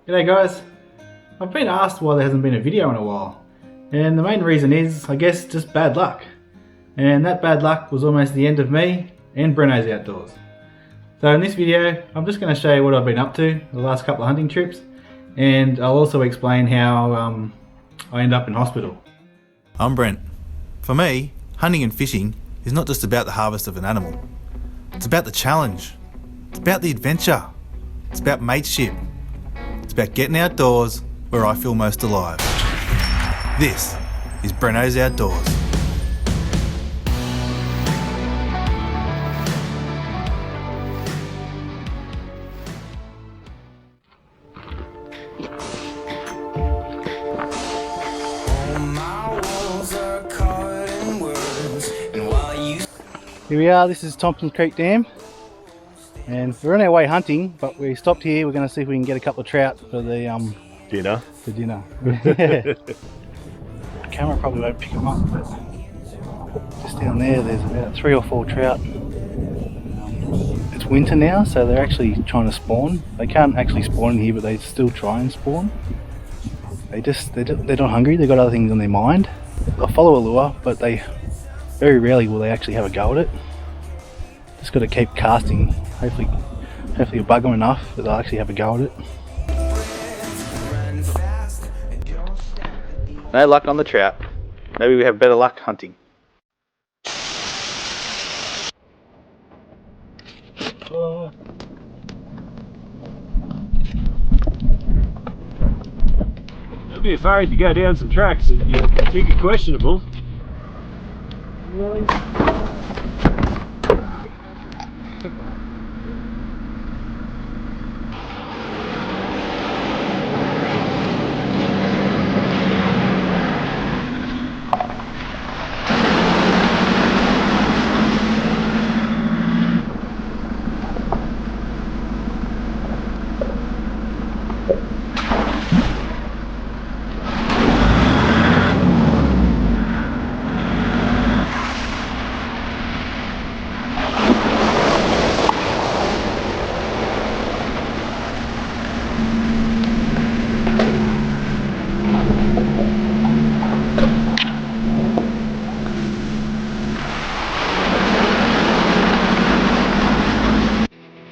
G'day guys, I've been asked why there hasn't been a video in a while, and the main reason is, I guess, just bad luck. And that bad luck was almost the end of me and Breno's outdoors. So in this video, I'm just going to show you what I've been up to the last couple of hunting trips, and I'll also explain how I ended up in hospital. I'm Brent. For me, hunting and fishing is not just about the harvest of an animal. It's about the challenge. It's about the adventure. It's about mateship. It's about getting outdoors where I feel most alive. This is Breno's Outdoors. Here we are, this is Thompson Creek Dam, and we're on our way hunting, but we stopped here. We're going to see if we can get a couple of trout for the dinner. For dinner. The camera probably won't pick them up, but just down there there's about 3 or 4 trout. It's winter now, so they're actually trying to spawn. They can't actually spawn in here, but they still try and spawn. They're not hungry, they've got other things on their mind. They'll follow a lure, but very rarely will they actually have a go at it. Just got to keep casting. Hopefully you'll bug them enough that they'll actually have a go at it. No luck on the trout. Maybe we have better luck hunting. I'd be afraid to go down some tracks that you think are questionable. Really?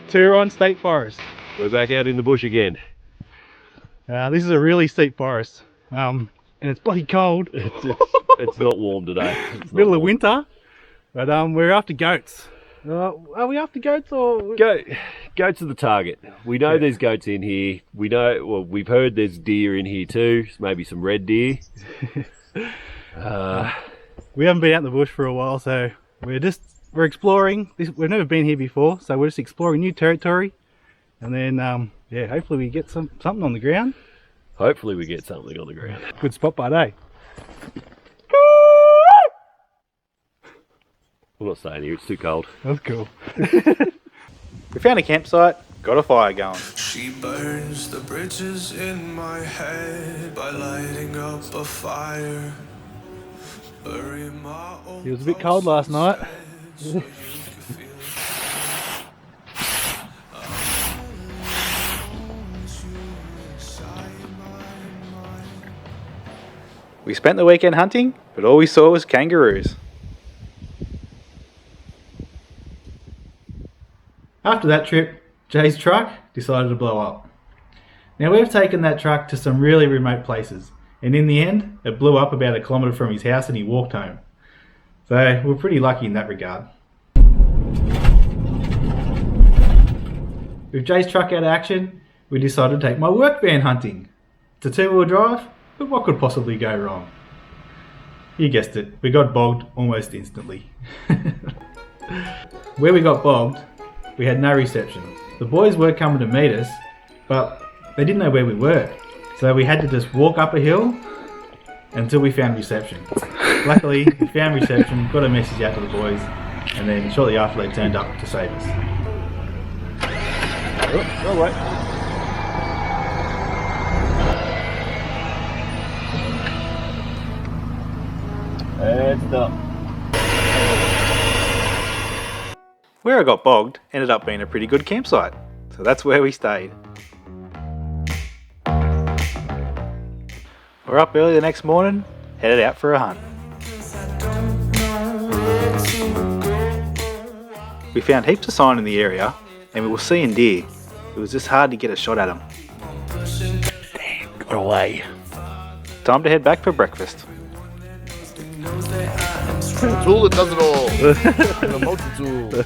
Turon State Forest. We're back out in the bush again. This is a really steep forest, and it's bloody cold. It's not warm today. It's Middle of winter, but we're after goats. Are we after goats or? Goats are the target. We know there's goats in here. We know. Well, we've heard there's deer in here too. Maybe some red deer. We haven't been out in the bush for a while, so we're exploring. We've never been here before, so we're just exploring new territory, and then hopefully we get something on the ground. Hopefully we get something on the ground. Good spot bud, eh? I'm not staying here. It's too cold. That's cool. We found a campsite. Got a fire going. She burns the bridges in my head by lighting up a fire. It was a bit cold last night. We spent the weekend hunting, but all we saw was kangaroos. After that trip, Jay's truck decided to blow up. Now we've taken that truck to some really remote places, and in the end, it blew up about 1 kilometre from his house and he walked home. So we're pretty lucky in that regard. With Jay's truck out of action, we decided to take my work van hunting. It's a 2-wheel drive, but what could possibly go wrong? You guessed it, we got bogged almost instantly. Where we got bogged, we had no reception. The boys were coming to meet us, but they didn't know where we were. So we had to just walk up a hill until we found reception. Luckily, we found reception, got a message out to the boys, and then shortly after they turned up to save us. Oh, right. And stop. Where I got bogged ended up being a pretty good campsite, so that's where we stayed. We're up early the next morning, headed out for a hunt. We found heaps of sign in the area and we were seeing deer. It was just hard to get a shot at them. Damn, got away. Time to head back for breakfast. Tool that does it all. The multi-tool.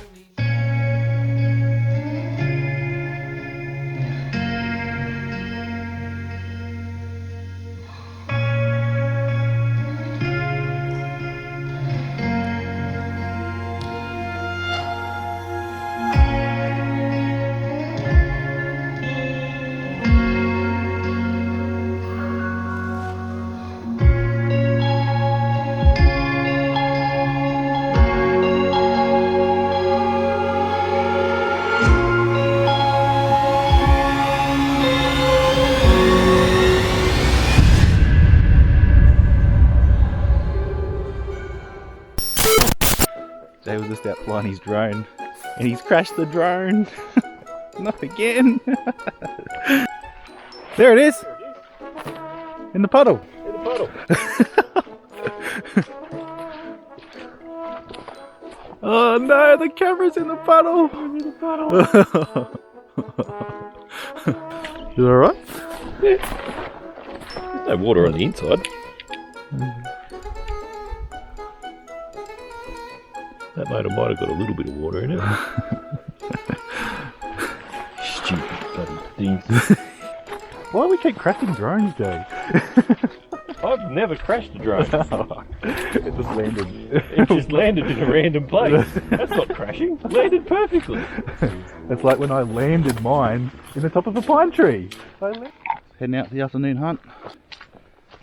Jay was just out flying his drone and he's crashed the drone. Not again. There it is. In the puddle. In the puddle. Oh no, the camera's in the puddle. You alright? Yeah. There's no water on the inside. That motor might have got a little bit of water in it. Stupid bloody thing. Why do we keep crashing drones, Joe? I've never crashed a drone. It just landed. It just landed in a random place. That's not crashing. Landed perfectly. It's like when I landed mine in the top of a pine tree. Heading out for the afternoon hunt.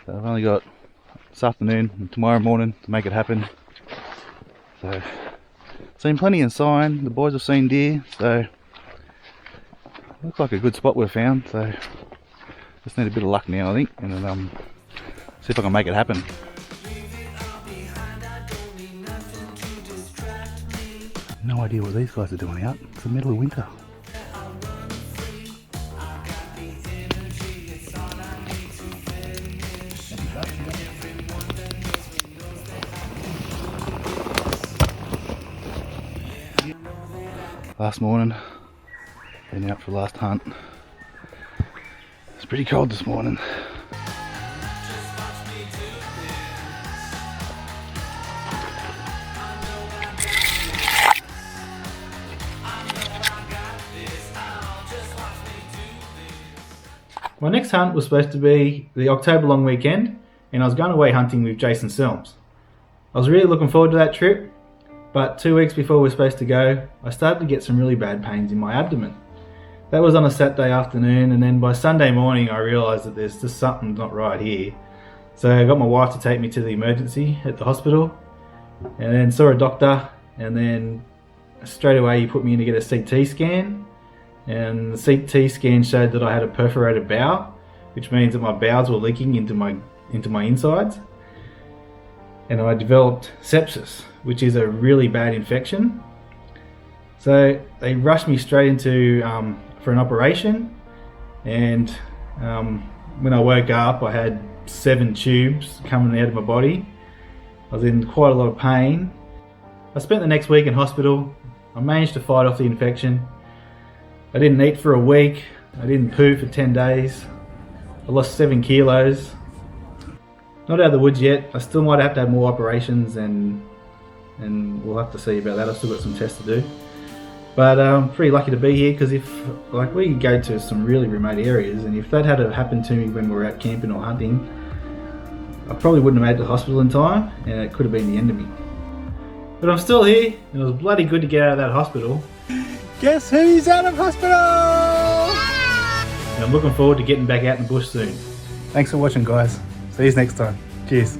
So I've only got this afternoon and tomorrow morning to make it happen. So, seen plenty of sign. The boys have seen deer, so looks like a good spot we've found. So, just need a bit of luck now, I think, and then see if I can make it happen. No idea what these guys are doing out. It's the middle of winter. Last morning, been out for the last hunt. It's pretty cold this morning. My next hunt was supposed to be the October long weekend, and I was going away hunting with Jason Selms. I was really looking forward to that trip, but 2 weeks before we were supposed to go, I started to get some really bad pains in my abdomen. That was on a Saturday afternoon, and then by Sunday morning I realised that there's just something not right here. So I got my wife to take me to the emergency at the hospital, and then saw a doctor, and then straight away he put me in to get a CT scan, and the CT scan showed that I had a perforated bowel, which means that my bowels were leaking into my insides, and I developed sepsis, which is a really bad infection. So they rushed me straight into for an operation, and when I woke up I had 7 tubes coming out of my body. I was in quite a lot of pain. I spent the next week in hospital. I managed to fight off the infection. I didn't eat for a week. I didn't poo for 10 days. I lost 7 kilos. Not out of the woods yet. I still might have to have more operations, and we'll have to see about that. I've still got some tests to do. But I'm pretty lucky to be here, because if we go to some really remote areas, and if that had happened to me when we were out camping or hunting, I probably wouldn't have made it to the hospital in time, and it could have been the end of me. But I'm still here, and it was bloody good to get out of that hospital. Guess who's out of hospital? And I'm looking forward to getting back out in the bush soon. Thanks for watching, guys. See you next time. Cheers.